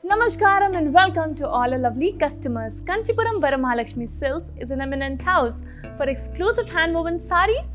Namaskaram and welcome to all our lovely customers. Kanchipuram Varamahalakshmi Silks is an eminent house for exclusive hand-woven sarees.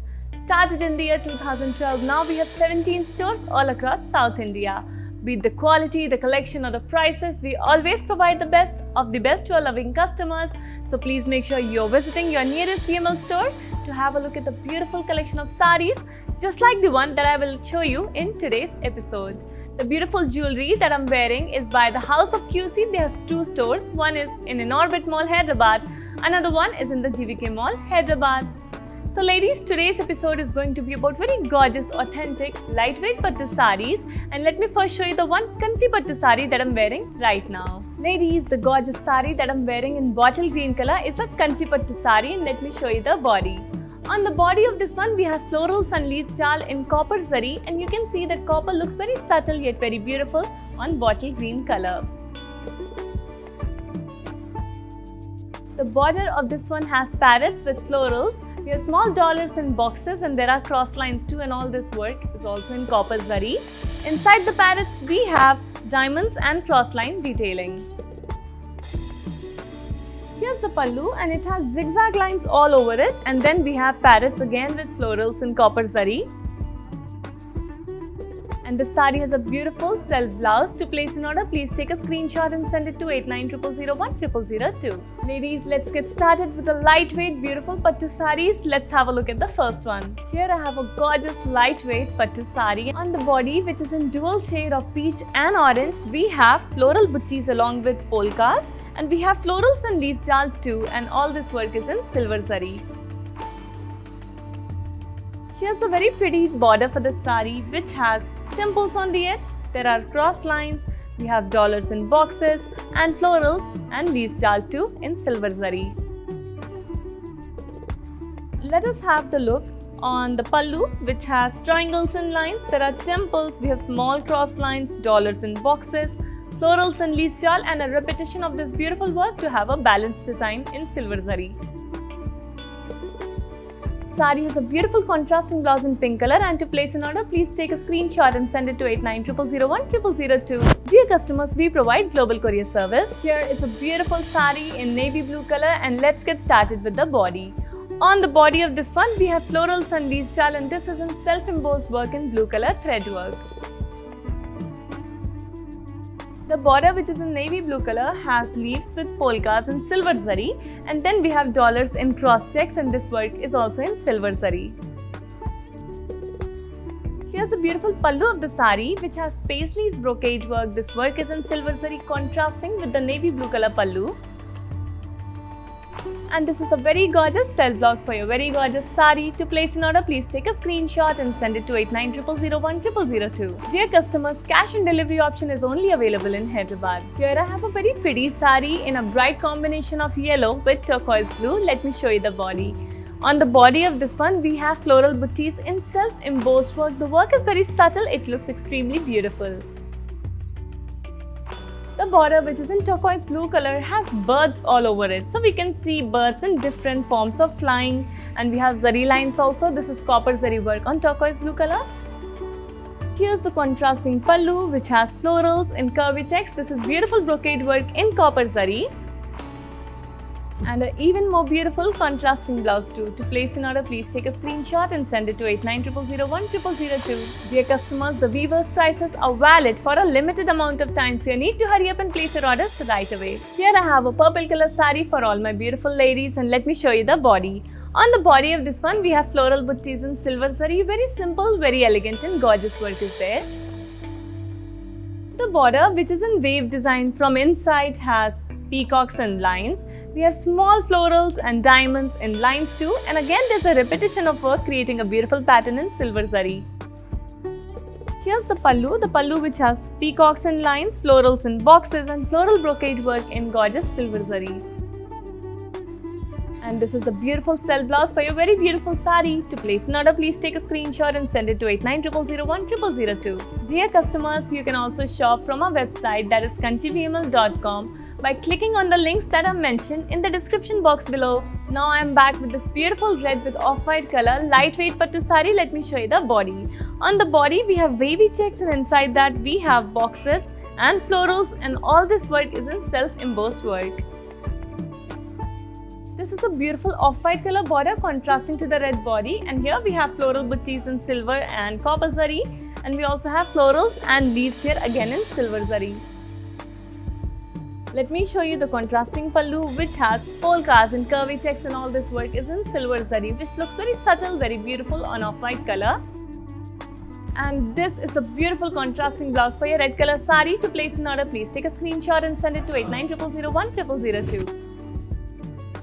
Started in the year 2012, now we have 17 stores all across South India. Be it the quality, the collection or the prices, we always provide the best of the best to our loving customers. So please make sure you're visiting your nearest VML store to have a look at the beautiful collection of sarees, just like the one that I will show you in today's episode. The beautiful jewelry that I'm wearing is by the House of QC. They have two stores. One is in Inorbit Mall, Hyderabad. Another one is in the GVK Mall, Hyderabad. So ladies, today's episode is going to be about very gorgeous, authentic, lightweight pattu sarees. And let me first show you the one Kanchi pattu saree that I'm wearing right now. Ladies, the gorgeous saree that I'm wearing in bottle green color is a Kanchi pattu saree, and let me show you the body. On the body of this one, we have florals and leaf shawl in copper zari, and you can see that copper looks very subtle yet very beautiful on bottle green color. The border of this one has parrots with florals. We have small dollars in boxes, and there are cross lines too, and all this work is also in copper zari. Inside the parrots, we have diamonds and cross line detailing. Here's the pallu, and it has zigzag lines all over it, and then we have parrots again with florals in copper zari. And the saree has a beautiful self blouse. To place an order, please take a screenshot and send it to 8900010002. Ladies, let's get started with the lightweight, beautiful pattu sarees. Let's have a look at the first one. Here I have a gorgeous lightweight pattu saree. On the body, which is in dual shade of peach and orange, we have floral butties along with polkas, and we have florals and leaf shawl too, and all this work is in silver zari. Here's the very pretty border for the saree, which has temples on the edge. There are cross lines. We have dollars in boxes and florals and leaf shawl too in silver zari. Let us have the look on the pallu, which has triangles and lines. There are temples. We have small cross lines, dollars in boxes, florals and leaf shawl, and a repetition of this beautiful work to have a balanced design in silver zari. Saree has a beautiful contrasting blouse in pink color, and to place an order, please take a screenshot and send it to 8900010002. Dear customers, we provide global courier service. Here is a beautiful saree in navy blue color, and let's get started with the body. On the body of this one, we have florals and leaf shawl, and this is in self-embossed work in blue color thread work. The border, which is in navy blue color, has leaves with polkas in silver zari, and then we have dollars in cross checks, and this work is also in silver zari. Here's the beautiful pallu of the saree, which has paisleys brocade work. This work is in silver zari, contrasting with the navy blue color pallu. And this is a very gorgeous self blouse for your very gorgeous saree. To place an order, please take a screenshot and send it to 8900010002. Dear customers, cash and delivery option is only available in Hyderabad. Here I have a very pretty saree in a bright combination of yellow with turquoise blue. Let me show you the body. On the body of this one, we have floral butties in self-embossed work. The work is very subtle. It looks extremely beautiful. The border, which is in turquoise blue color, has birds all over it. So we can see birds in different forms of flying, and we have zari lines also. This is copper zari work on turquoise blue color. Here's the contrasting pallu, which has florals in curvy checks. This is beautiful brocade work in copper zari. And an even more beautiful contrasting blouse too. To place an order, please take a screenshot and send it to 8900010002. Dear customers, the weavers' prices are valid for a limited amount of time, so you need to hurry up and place your orders right away. Here I have a purple color saree for all my beautiful ladies, and let me show you the body. On the body of this one, we have floral butties in silver zari. Very simple, very elegant and gorgeous work is there. The border, which is in wave design from inside, has peacocks and lines. We have small florals and diamonds in lines too, and again there's a repetition of work creating a beautiful pattern in silver zari. Here's the pallu which has peacocks in lines, florals in boxes, and floral brocade work in gorgeous silver zari. And this is the beautiful self blouse for your very beautiful saree. To place an order, please take a screenshot and send it to 8900010002. Dear customers, you can also shop from our website, that is kanchivml.com, by clicking on the links that are mentioned in the description box below. Now I am back with this beautiful red with off-white color, lightweight pattu sari. Let me show you the body. On the body we have wavy checks and inside that we have boxes and florals, and all this work is in self-embossed work. This is a beautiful off-white color border contrasting to the red body, and here we have floral buttees in silver and copper zari, and we also have florals and leaves here again in silver zari. Let me show you the contrasting pallu, which has polkas and curvy checks, and all this work is in silver zari, which looks very subtle, very beautiful on off-white color. And this is the beautiful contrasting blouse for your red color sari. To place an order, please take a screenshot and send it to 8900010002.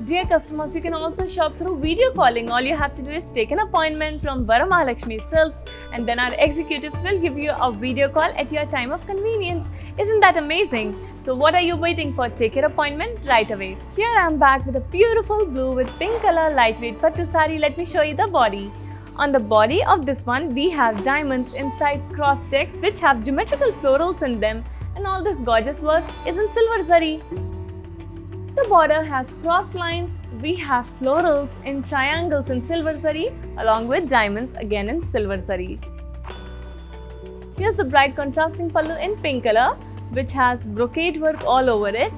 Dear customers, you can also shop through video calling. All you have to do is take an appointment from Varamahalakshmi Silks, and then our executives will give you a video call at your time of convenience. Isn't that amazing? So what are you waiting for? Take your appointment right away. Here I am back with a beautiful blue with pink color lightweight pattu sari. Let me show you the body. On the body of this one, we have diamonds inside cross checks which have geometrical florals in them, and all this gorgeous work is in silver zari. The border has cross lines. We have florals in triangles in silver zari along with diamonds again in silver zari. Here's the bright contrasting pallu in pink color which has brocade work all over it,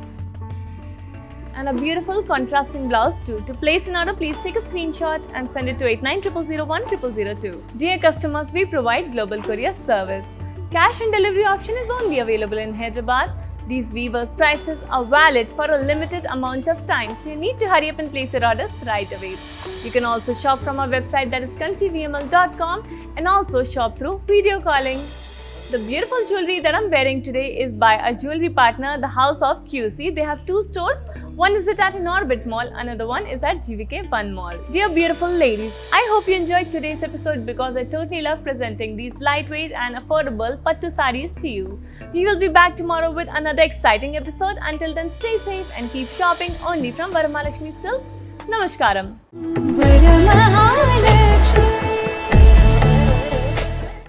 and a beautiful contrasting blouse too. To place an order, please take a screenshot and send it to 8900010002. Dear customers, we provide global courier service. Cash and delivery option is only available in Hyderabad. These weavers' prices are valid for a limited amount of time, so you need to hurry up and place your orders right away. You can also shop from our website, that is kanchivml.com, and also shop through video calling. The beautiful jewelry that I'm wearing today is by our jewelry partner, the House of QC. They have two stores. One is at Inorbit Mall, another one is at GVK1 Mall. Dear beautiful ladies, I hope you enjoyed today's episode because I totally love presenting these lightweight and affordable pattu sarees to you. We will be back tomorrow with another exciting episode. Until then, stay safe and keep shopping only from Varamahalakshmi Silks. Namaskaram.